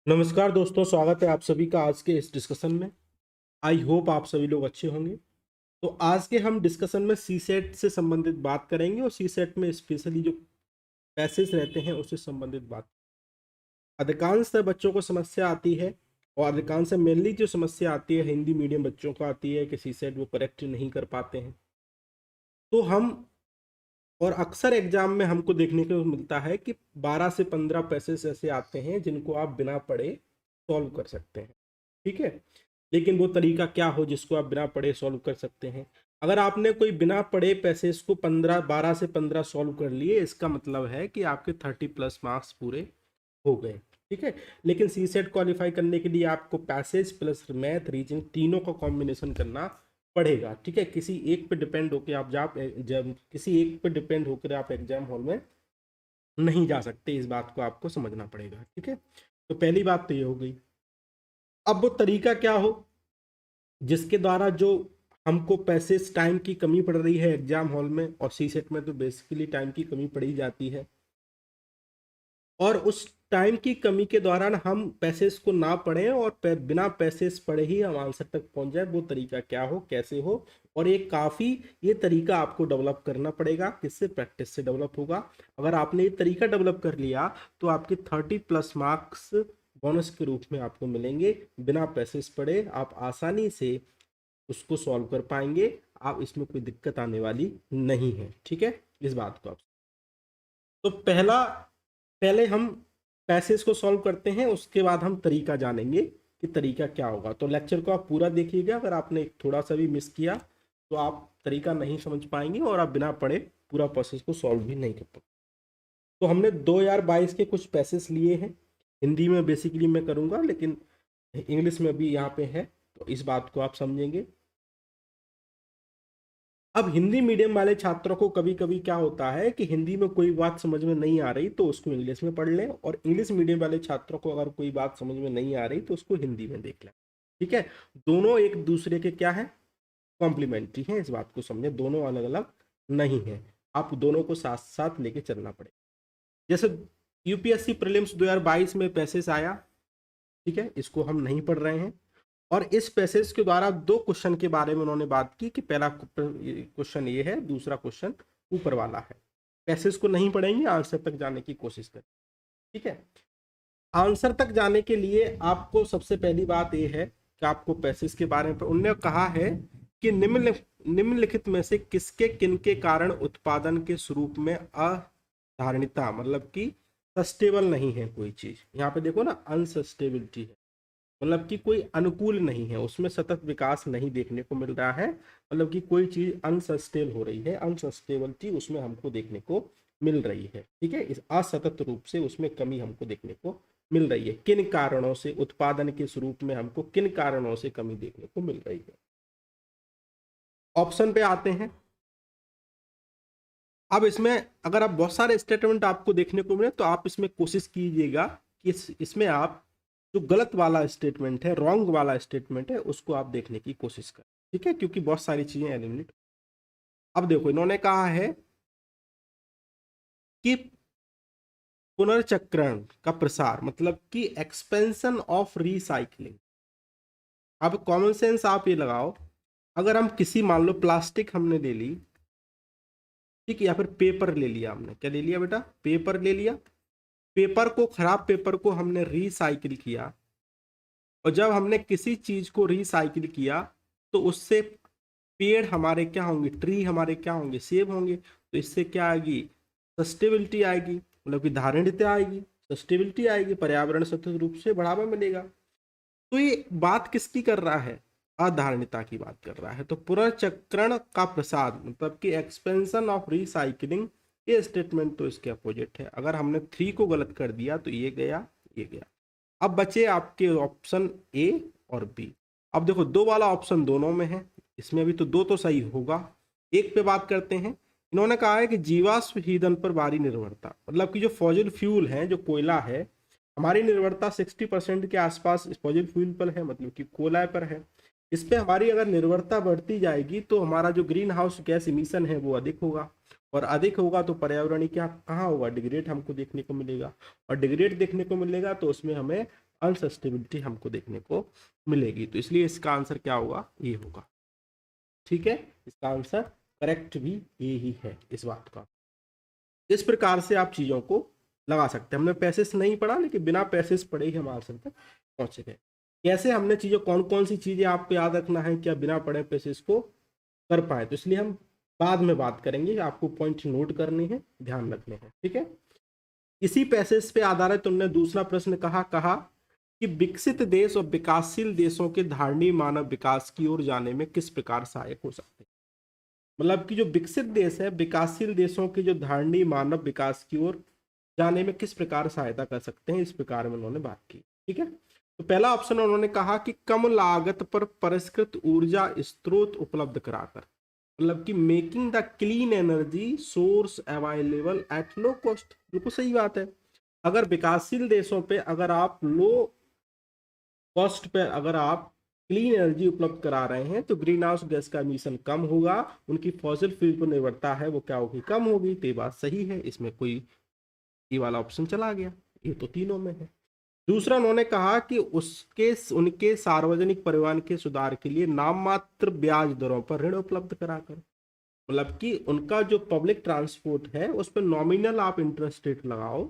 नमस्कार दोस्तों, स्वागत है आप सभी का आज के इस डिस्कशन में। आई होप आप सभी लोग अच्छे होंगे। तो आज के हम डिस्कशन में सी सेट से संबंधित बात करेंगे और सी सेट में स्पेशली जो पैसेज रहते हैं उससे संबंधित बात। अधिकांश बच्चों को समस्या आती है और अधिकांश मेनली जो समस्या आती है हिंदी मीडियम बच्चों को आती है कि सी सेट वो करेक्ट नहीं कर पाते हैं। तो हम और अक्सर एग्जाम में हमको देखने को मिलता है कि 12 से 15 पैसेज ऐसे आते हैं जिनको आप बिना पढ़े सॉल्व कर सकते हैं। ठीक है, लेकिन वो तरीका क्या हो जिसको आप बिना पढ़े सॉल्व कर सकते हैं। अगर आपने कोई बिना पढ़े पैसेज को 12 से 15 सॉल्व कर लिए, इसका मतलब है कि आपके 30+ मार्क्स पूरे हो गए। ठीक है, लेकिन सी सेट क्वालिफाई करने के लिए आपको पैसेज प्लस मैथ रीजनिंग तीनों का कॉम्बिनेशन करना पड़ेगा। ठीक है, किसी एक पे डिपेंड होकर आप जब किसी एक पे डिपेंड होकर आप एग्जाम हॉल में नहीं जा सकते, इस बात को आपको समझना पड़ेगा। ठीक है, तो पहली बात तो ये हो गई। अब वो तरीका क्या हो जिसके द्वारा जो हमको पैसेज टाइम की कमी पड़ रही है एग्जाम हॉल में, और सी सेट में तो बेसिकली टाइम की कमी पड़ी जाती है, और उस टाइम की कमी के दौरान हम पैसेज को ना पढ़ें और बिना पैसेज पढ़े ही हम आंसर तक पहुंच जाए, वो तरीका क्या हो, कैसे हो। और ये तरीका आपको डेवलप करना पड़ेगा। किससे? प्रैक्टिस से डेवलप होगा। अगर आपने ये तरीका डेवलप कर लिया तो आपके 30+ मार्क्स बोनस के रूप में आपको मिलेंगे। बिना पैसेज पढ़े आप आसानी से उसको सॉल्व कर पाएंगे। आप इसमें कोई दिक्कत आने वाली नहीं है। ठीक है, इस बात को आप तो पहले हम पैसेज को सॉल्व करते हैं, उसके बाद हम तरीका जानेंगे कि तरीका क्या होगा। तो लेक्चर को आप पूरा देखिएगा। अगर आपने थोड़ा सा भी मिस किया तो आप तरीका नहीं समझ पाएंगे और आप बिना पढ़े पूरा प्रोसेस को सॉल्व भी नहीं कर पाएंगे। तो हमने 2022 के कुछ पैसेज लिए हैं। हिंदी में बेसिकली मैं करूँगा, लेकिन इंग्लिश में भी यहाँ पे है, तो इस बात को आप समझेंगे। अब हिंदी मीडियम वाले छात्रों को कभी कभी क्या होता है कि हिंदी में कोई बात समझ में नहीं आ रही तो उसको इंग्लिश में पढ़ लें, और इंग्लिश मीडियम वाले छात्रों को अगर कोई बात समझ में नहीं आ रही तो उसको हिंदी में देख लें। ठीक है, दोनों एक दूसरे के क्या है, कॉम्प्लीमेंट्री हैं। इस बात को समझें, दोनों अलग अलग नहीं है। आप दोनों को साथ साथ लेके चलना पड़ेगा। जैसे यूपीएससी प्रीलिम्स 2022 में पैसेज आया, ठीक है, इसको हम नहीं पढ़ रहे हैं। और इस पैसेज के द्वारा दो क्वेश्चन के बारे में उन्होंने बात की कि पहला क्वेश्चन ये है, दूसरा क्वेश्चन ऊपर वाला है। पैसेज को नहीं पढ़ेंगे, आंसर तक जाने की कोशिश करें। ठीक है, आंसर तक जाने के लिए आपको सबसे पहली बात यह है कि आपको पैसेज के बारे में उन्होंने कहा है कि निम्नलिखित में से किसके किन के कारण उत्पादन के स्वरूप में अधारणीयता, मतलब कि सस्टेबल नहीं है कोई चीज। यहाँ पे देखो ना, अनसस्टेबिलिटी है, मतलब कि कोई अनुकूल नहीं है, उसमें सतत विकास नहीं देखने को मिल रहा है। मतलब कि कोई चीज अनसस्टेबल हो रही है, अनसस्टेबिलिटी उसमें हमको देखने को मिल रही है। ठीक है, इस असतत रूप से उसमें कमी हमको देखने को मिल रही है। किन कारणों से उत्पादन के स्वरूप में हमको किन कारणों से कमी देखने को मिल रही है। ऑप्शन पे आते हैं। अब इसमें अगर आप बहुत सारे स्टेटमेंट आपको देखने को मिले तो आप इसमें कोशिश कीजिएगा कि इसमें आप जो गलत वाला स्टेटमेंट है, रॉन्ग वाला स्टेटमेंट है, उसको आप देखने की कोशिश करें। ठीक है, क्योंकि बहुत सारी चीजें एलिमिनेट। अब देखो, इन्होंने कहा है कि पुनर्चक्रण का प्रसार, मतलब कि एक्सपेंशन ऑफ रिसाइकलिंग। अब कॉमन सेंस आप ये लगाओ, अगर हम किसी, मान लो प्लास्टिक हमने ले ली, ठीक है, या फिर पेपर ले लिया, हमने क्या ले लिया बेटा, पेपर ले लिया। पेपर को, खराब पेपर को हमने रिसाइकिल किया, और जब हमने किसी चीज को रिसाइकिल किया तो उससे पेड़ हमारे क्या होंगे, ट्री हमारे क्या होंगे, सेव होंगे। तो इससे क्या आएगी, सस्टेबिलिटी आएगी, मतलब कि धारणीयता आएगी, सस्टेबिलिटी आएगी, पर्यावरण सतत रूप से बढ़ावा मिलेगा। तो ये बात किसकी कर रहा है, अधारणीयता की बात कर रहा है। तो पुनर्चक्रण का प्रसार, मतलब कि एक्सपेंशन ऑफ रिसाइकलिंग, ये स्टेटमेंट तो इसके अपोजिट है। अगर हमने 3 को गलत कर दिया तो ये गया, ये गया। अब बचे आपके ऑप्शन ए और बी। अब देखो, दो वाला ऑप्शन दोनों में है, इसमें भी तो दो तो सही होगा। एक पे बात करते हैं। इन्होंने कहा है कि जीवाश्म ईंधन पर भारी निर्भरता, मतलब कि जो फॉसिल फ्यूल है, जो कोयला है, हमारी निर्भरता 60% के आसपास इस फॉसिल फ्यूल पर है, मतलब कि कोयला पर है। इस पे हमारी अगर निर्भरता बढ़ती जाएगी तो हमारा जो ग्रीन हाउस गैस इमिशन है वो अधिक होगा, और अधिक होगा तो पर्यावरणीय क्या कहाँ होगा, डिग्रेड हमको देखने को मिलेगा। और डिग्रेड देखने को मिलेगा तो उसमें हमें अनसस्टेबिलिटी हमको देखने को मिलेगी। तो इसलिए इसका आंसर क्या होगा, ये होगा। ठीक है, इसका आंसर करेक्ट भी ये ही है इस बात का। इस प्रकार से आप चीज़ों को लगा सकते हैं। हमने पैसेज नहीं पढ़ा, लेकिन बिना पैसेज पढ़े ही हम आंसर तक पहुंच गए। कैसे हमने चीज़ें, कौन कौन सी चीज़ें आपको याद रखना है क्या बिना पढ़े पैसेज को कर पाए, तो इसलिए हम बाद में बात करेंगे। आपको पॉइंट नोट करने हैं, ध्यान रखने हैं। ठीक है, इसी पैसेज पे आधारित तुमने दूसरा प्रश्न कहा कि विकसित देश और विकासशील देशों के धारणीय मानव विकास की ओर जाने में किस प्रकार सहायक हो सकते हैं। मतलब कि जो विकसित देश है, विकासशील देशों के जो धारणीय मानव विकास की ओर जाने में किस प्रकार सहायता कर सकते हैं, इस प्रकार में उन्होंने बात की। ठीक है, तो पहला ऑप्शन उन्होंने कहा कि कम लागत पर परिष्कृत ऊर्जा स्रोत उपलब्ध कराकर, मतलब कि making the clean energy source available at low cost. बिल्कुल सही बात है। अगर विकासशील देशों पे अगर आप लो कॉस्ट पे अगर आप क्लीन एनर्जी उपलब्ध करा रहे हैं तो ग्रीन हाउस गैस का एमिशन कम होगा, उनकी फॉसिल फ्यूल पर निर्भरता है वो क्या होगी, कम होगी। तो ये बात सही है, इसमें कोई ये वाला ऑप्शन चला गया, ये तो तीनों में है। दूसरा उन्होंने कहा कि उनके सार्वजनिक परिवहन के सुधार के लिए नाम मात्र ब्याज दरों पर ऋण उपलब्ध कराकर, मतलब कि उनका जो पब्लिक ट्रांसपोर्ट है उस पर नॉमिनल आप इंटरेस्ट रेट लगाओ,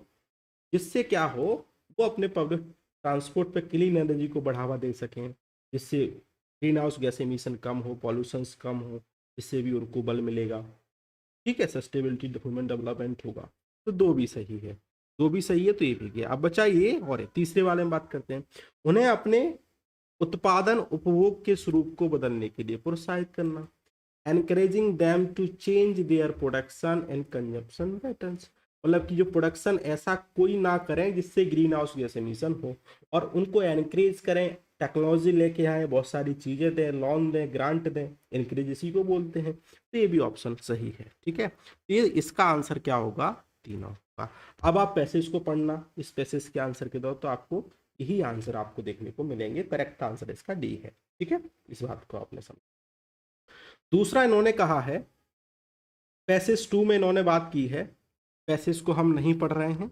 जिससे क्या हो, वो अपने पब्लिक ट्रांसपोर्ट पे क्लीन एनर्जी को बढ़ावा दे सकें, जिससे ग्रीन हाउस गैस एमिशन कम हो, पॉल्यूशंस कम हो, इससे भी उनको बल मिलेगा। ठीक है, सस्टेनेबिलिटी ह्यूमन डेवलपमेंट होगा। तो दो भी सही है, दो भी सही है, तो ये भी गया। अब बचा ये और तीसरे वाले में बात करते हैं। उन्हें अपने उत्पादन उपभोग के स्वरूप को बदलने के लिए प्रोत्साहित करना, encouraging them to change their production and consumption patterns, मतलब कि जो प्रोडक्शन ऐसा कोई ना करें जिससे ग्रीन हाउस गैस एमिशन हो, और उनको एनकरेज करें, टेक्नोलॉजी लेके आए, बहुत सारी चीज़ें दें, लोन दें, ग्रांट दें, एनकरेज इसी को बोलते हैं। तो ये भी ऑप्शन सही है। ठीक है, तो ये इसका आंसर क्या होगा, तीनों का। अब आप पैसेज को पढ़ना, इस पैसेज के आंसर के दो तो आपको यही आंसर आपको देखने को मिलेंगे। करेक्ट आंसर इसका डी है। ठीक है, इस बात को आपने समझा। दूसरा इन्होंने कहा है, पैसेज 2 में इन्होंने बात की है, पैसेज को हम नहीं पढ़ रहे हैं।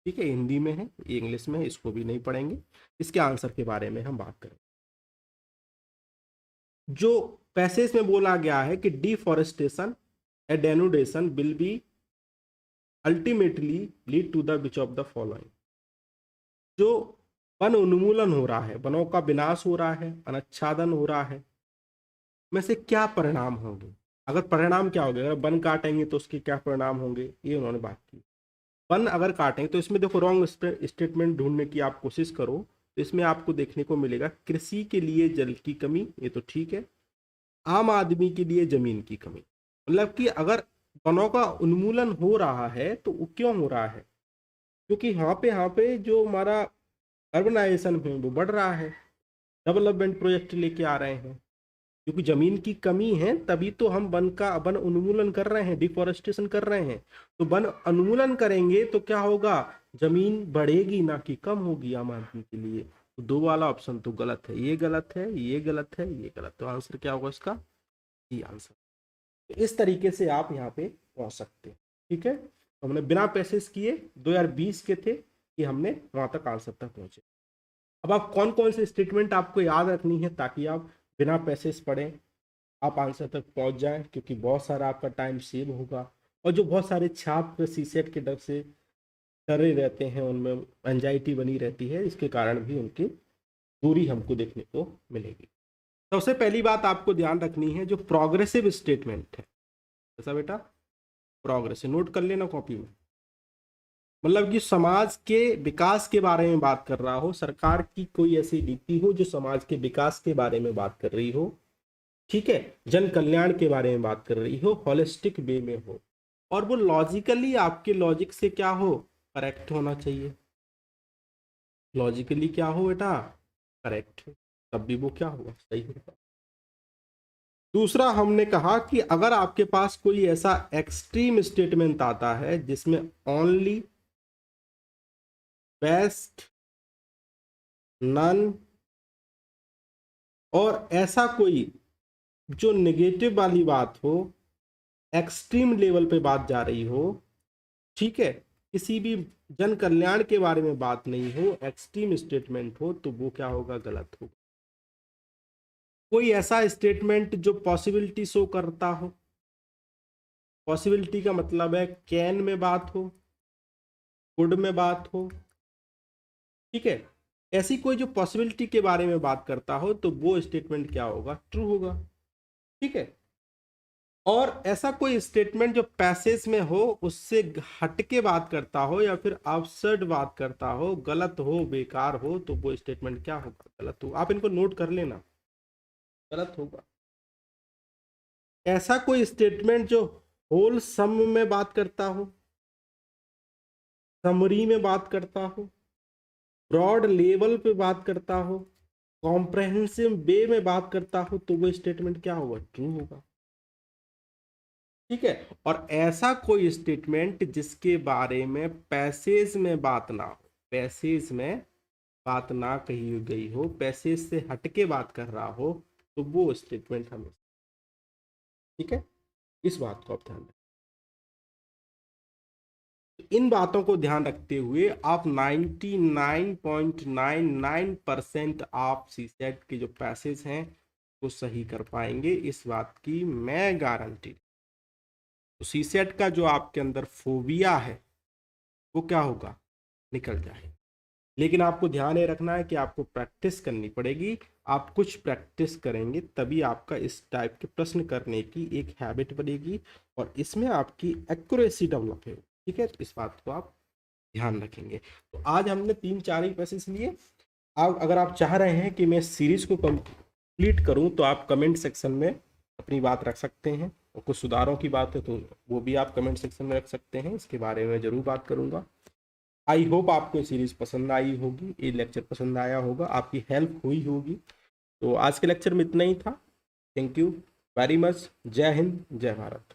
ठीक है, हिंदी में है, इंग्लिश में है, इसको भी नहीं पढ़ेंगे। इसके आंसर के बारे में हम बात करें। जो पैसेज में बोला गया है कि deforestation and denudation will be ultimately lead to the which of the following. जो वन उन्मूलन हो रहा है, वनों का विनाश हो रहा है, अनच्छादन हो रहा है, में से क्या परिणाम होंगे। अगर परिणाम क्या होंगे, अगर वन काटेंगे तो उसके क्या परिणाम होंगे, ये उन्होंने बात की। वन अगर काटेंगे तो इसमें देखो रॉन्ग स्टेटमेंट ढूंढने की आप कोशिश करो, तो इसमें आपको देखने को मिलेगा कृषि के लिए जल की कमी, ये तो ठीक है, आम आदमी के लिए जमीन की कमी। मतलब कि अगर वनों का उन्मूलन हो रहा है तो वो क्यों हो रहा है, क्योंकि यहाँ पे जो हमारा अर्बनाइजेशन है वो बढ़ रहा है, डेवलपमेंट प्रोजेक्ट लेके आ रहे हैं, क्योंकि जमीन की कमी है तभी तो हम वन उन्मूलन कर रहे हैं, डिफॉरेस्टेशन कर रहे हैं। तो वन उन्मूलन करेंगे तो क्या होगा, जमीन बढ़ेगी ना कि कम होगी आम आदमी के लिए। तो दो वाला ऑप्शन तो गलत है, ये गलत है, ये गलत है, ये गलत। तो आंसर क्या होगा इसका, ये आंसर। तो इस तरीके से आप यहाँ पे पहुंच सकते हैं। ठीक है, तो हमने बिना पैसेज किए 2020 के थे कि हमने वहां तक आंसर तक पहुंचे। अब आप कौन कौन से स्टेटमेंट आपको याद रखनी है ताकि आप बिना पैसेज पढ़े आप आंसर तक पहुंच जाएं, क्योंकि बहुत सारा आपका टाइम सेव होगा। और जो बहुत सारे छात्र सीसेट के डर से डरे रहते हैं, उनमें एंजाइटी बनी रहती है, इसके कारण भी उनकी दूरी हमको देखने को मिलेगी। सबसे पहली बात आपको ध्यान रखनी है, जो प्रोग्रेसिव स्टेटमेंट है, ऐसा बेटा प्रोग्रेसिव नोट कर लेना कॉपी में, मतलब कि समाज के विकास के बारे में बात कर रहा हो, सरकार की कोई ऐसी नीति हो जो समाज के विकास के बारे में बात कर रही हो, ठीक है, जन कल्याण के बारे में बात कर रही हो, होलिस्टिक वे में हो, और वो लॉजिकली आपके लॉजिक से क्या हो, करेक्ट होना चाहिए। लॉजिकली क्या हो बेटा, करेक्ट हो, तब भी वो क्या होगा, सही होगा। दूसरा हमने कहा कि अगर आपके पास कोई ऐसा एक्सट्रीम स्टेटमेंट आता है जिसमें ओनली, बेस्ट, नन, और ऐसा कोई जो नेगेटिव वाली बात हो, एक्सट्रीम लेवल पे बात जा रही हो, ठीक है, किसी भी जन कल्याण के बारे में बात नहीं हो, एक्सट्रीम स्टेटमेंट हो, तो वो क्या होगा, गलत होगा। कोई ऐसा स्टेटमेंट जो पॉसिबिलिटी शो करता हो, पॉसिबिलिटी का मतलब है कैन में बात हो, कुड में बात हो, ठीक है, ऐसी कोई जो पॉसिबिलिटी के बारे में बात करता हो तो वो स्टेटमेंट क्या होगा, ट्रू होगा, ठीक है। और ऐसा कोई स्टेटमेंट जो पैसेज में हो, उससे हट के बात करता हो या फिर absurd बात करता हो, गलत हो, बेकार हो, तो वो स्टेटमेंट क्या होगा, गलत होगा। आप इनको नोट कर लेना, गलत होगा। ऐसा कोई स्टेटमेंट जो होल सम में बात करता हो, समरी में बात करता हो, ब्रॉड लेवल पे बात करता हो, कॉम्प्रहेंसिव वे में बात करता हो, तो वो स्टेटमेंट क्या होगा, ट्रू होगा, ठीक है। और ऐसा कोई स्टेटमेंट जिसके बारे में पैसेज में बात ना हो, पैसेज में बात ना कही गई हो, पैसेज से हटके बात कर रहा हो, तो वो स्टेटमेंट हमें, ठीक है, इस बात को आप ध्यान रखें। इन बातों को ध्यान रखते हुए आप 99.99% आप सीसेट के जो पैसेज हैं वो सही कर पाएंगे, इस बात की मैं गारंटी। तो सीसेट का जो आपके अंदर फोबिया है वो क्या होगा, निकल जाए। लेकिन आपको ध्यान ये रखना है कि आपको प्रैक्टिस करनी पड़ेगी। आप कुछ प्रैक्टिस करेंगे तभी आपका इस टाइप के प्रश्न करने की एक हैबिट बनेगी और इसमें आपकी एक्यूरेसी डेवलप होगी, ठीक है। तो इस बात को आप ध्यान रखेंगे। तो आज हमने 3-4 ही पैसेज लिए। आप अगर आप चाह रहे हैं कि मैं सीरीज को कंप्लीट करूं तो आप कमेंट सेक्शन में अपनी बात रख सकते हैं, और कुछ सुधारों की बात है तो वो भी आप कमेंट सेक्शन में रख सकते हैं, इसके बारे में ज़रूर बात करूंगा। आई होप आपको ये सीरीज पसंद आई होगी, ये लेक्चर पसंद आया होगा, आपकी हेल्प हुई होगी। तो आज के लेक्चर में इतना ही था। Thank you very much. जय हिंद, जय भारत।